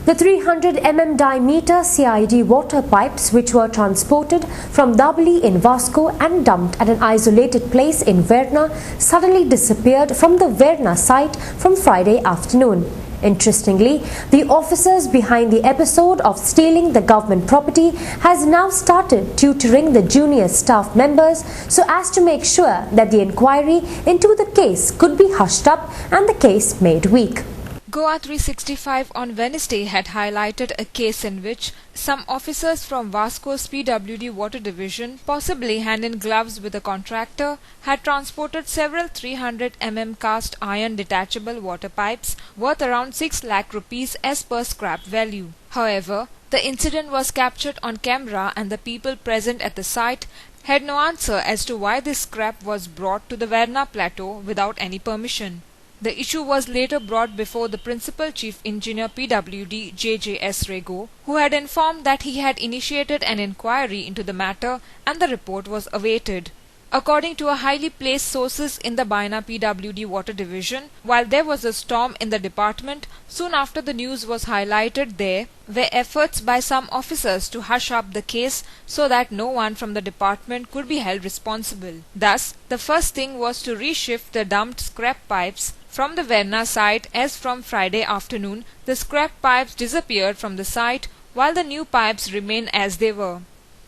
The 300 mm diameter CID water pipes, which were transported from Dabolim in Vasco and dumped at an isolated place in Verna, suddenly disappeared from the Verna site from Friday afternoon. Interestingly, the officers behind the episode of stealing the government property has now started tutoring the junior staff members so as to make sure that the inquiry into the case could be hushed up and the case made weak. Goa 365 on Wednesday had highlighted a case in which some officers from Vasco's PWD Water Division, possibly hand in gloves with a contractor, had transported several 300 mm cast iron detachable water pipes worth around 6 lakh rupees as per scrap value. However, the incident was captured on camera and the people present at the site had no answer as to why this scrap was brought to the Verna plateau without any permission. The issue was later brought before the Principal Chief Engineer PWD JJS Rego, who had informed that he had initiated an inquiry into the matter and the report was awaited. According to a highly placed sources in the Baina PWD Water Division, while there was a storm in the department, soon after the news was highlighted there were efforts by some officers to hush up the case so that no one from the department could be held responsible. Thus, the first thing was to reshift the dumped scrap pipes from the Verna site as from Friday afternoon, the scrap pipes disappeared from the site while the new pipes remain as they were.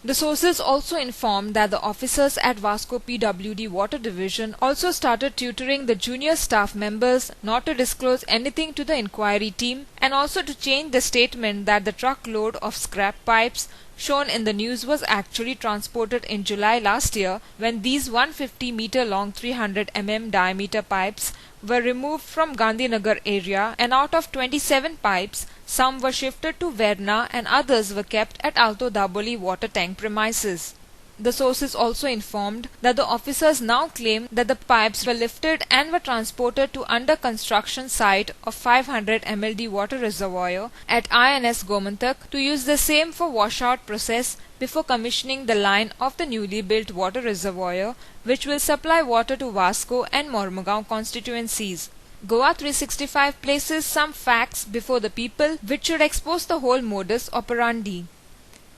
The sources also informed that the officers at Vasco PWD Water Division also started tutoring the junior staff members not to disclose anything to the inquiry team and also to change the statement that the truckload of scrap pipes shown in the news was actually transported in July last year when these 150-meter long 300 mm diameter pipes were removed from Gandhinagar area, and out of 27 pipes, some were shifted to Verna and others were kept at Alto Dabolim water tank premises. The sources also informed that the officers now claim that the pipes were lifted and were transported to under construction site of 500 mld water reservoir at INS Gomantak to use the same for washout process before commissioning the line of the newly built water reservoir, which will supply water to Vasco and Mormugao constituencies. Goa 365 places some facts before the people which should expose the whole modus operandi.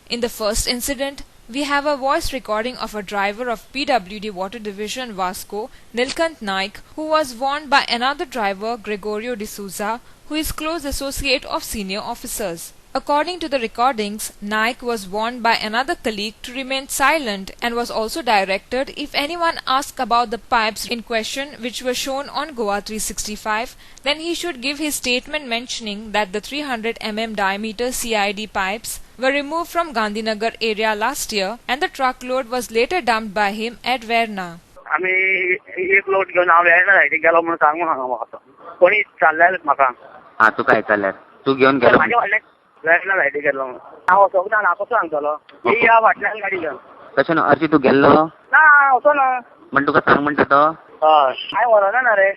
In the first incident, we have a voice recording of a driver of PWD Water Division Vasco, Nilkant Naik, who was warned by another driver, Gregorio D'Souza, who is close associate of senior officers. According to the recordings, Naik was warned by another colleague to remain silent and was also directed if anyone asked about the pipes in question which were shown on Goa 365, then he should give his statement mentioning that the 300 mm diameter CID pipes were removed from Gandhinagar area last year and the truckload was later dumped by him at Verna. आम्ही एक load घेऊन वेळेला जायचे गेलो म्हणून सांग म्हणून म्हाका कोणी चालल्यार म्हाका हा तू काय चालल्यार तू घेऊन गेलो माझ्या वाटल्यान वेळेला जायचे गेलो हांव वचोंक ना कसो सांगतलो ही या फाटल्यान गाडी घेवन कशें न्हू अर्शी तू गेल्लो ना वचो ना म्हण तुका सांग म्हणटा तो हय हांवें व्हरोना ना रे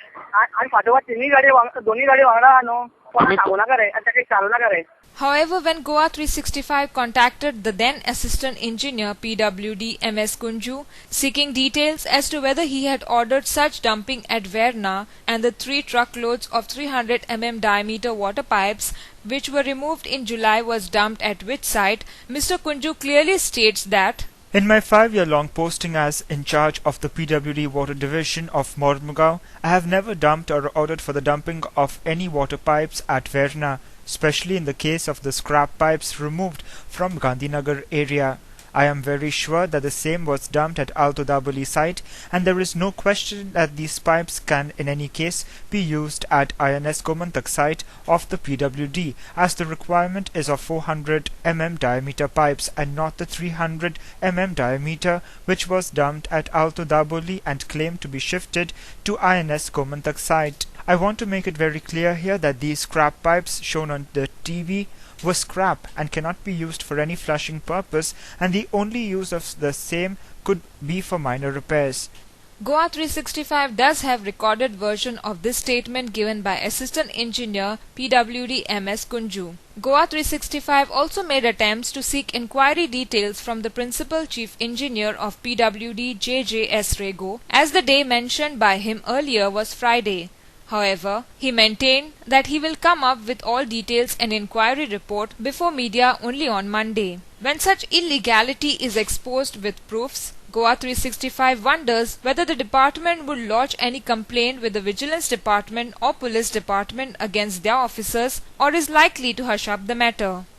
आनी फाटोफाट दोन्ही गाडी वांगडा आहा न्हू कोणाक सांगू नाका रे आनी ताका चालू नाका रे. However, when Goa 365 contacted the then Assistant Engineer PWD MS Kunju seeking details as to whether he had ordered such dumping at Verna and the 3 truckloads of 300 mm diameter water pipes which were removed in July was dumped at which site, Mr. Kunju clearly states that in my 5-year-long posting as in charge of the PWD Water Division of Mormugao, I have never dumped or ordered for the dumping of any water pipes at Verna, especially in the case of the scrap pipes removed from Gandhinagar area. I am very sure that the same was dumped at Alto Dabolim site and there is no question that these pipes can in any case be used at INS Gomantak site of the PWD as the requirement is of 400 mm diameter pipes and not the 300 mm diameter which was dumped at Alto Dabolim and claimed to be shifted to INS Gomantak site. I want to make it very clear here that these scrap pipes shown on the TV were scrap and cannot be used for any flushing purpose and the only use of the same could be for minor repairs. Goa 365 does have recorded version of this statement given by Assistant Engineer PWD MS Kunju. Goa 365 also made attempts to seek inquiry details from the Principal Chief Engineer of PWD JJS Rego as the day mentioned by him earlier was Friday. However, he maintained that he will come up with all details and inquiry report before media only on Monday. When such illegality is exposed with proofs, Goa 365 wonders whether the department would lodge any complaint with the Vigilance Department or Police Department against their officers, or is likely to hush up the matter.